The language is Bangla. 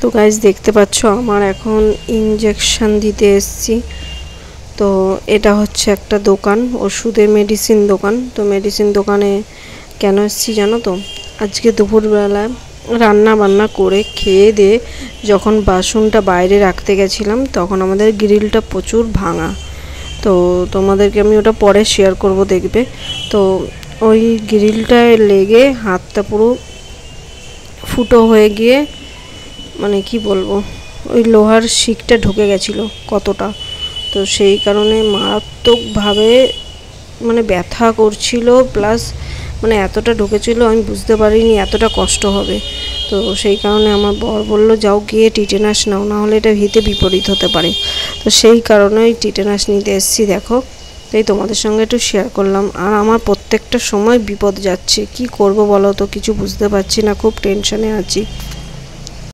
তো গাইস দেখতে পাচ্ছ আমার এখন ইনজেকশন দিতে এসেছি। তো এটা হচ্ছে একটা দোকান, ওষুধের মেডিসিন দোকান। তো মেডিসিন দোকানে কেন এসেছি জানো তো? আজকে দুপুরবেলা রান্না বান্না করে খেয়ে দিয়ে যখন বাসনটা বাইরে রাখতে গেছিলাম তখন আমাদের গ্রিলটা প্রচুর ভাঙা। তো তোমাদেরকে আমি ওটা পরে শেয়ার করব, দেখবে। তো ওই গ্রিলটায় লেগে হাতটা পুরো ফুটো হয়ে গিয়ে মানে কি বলবো, ওই লোহার শিকটা ঢুকে গেছিলো কতটা। তো সেই কারণে মারাত্মকভাবে মানে ব্যথা করছিল, প্লাস মানে এতটা ঢুকেছিল আমি বুঝতে পারিনি এতটা কষ্ট হবে। তো সেই কারণে আমার বর বললো যাও গিয়ে টিটেনাস নাও, না হলে এটা হিতে বিপরীত হতে পারে। তো সেই কারণে ওই টিটেনাস নিতে এসেছি, দেখো। তাই তোমাদের সঙ্গে একটু শেয়ার করলাম। আর আমার প্রত্যেকটা সময় বিপদ যাচ্ছে, কি করব বলো তো, কিছু বুঝতে পারছি না, খুব টেনশনে আছি।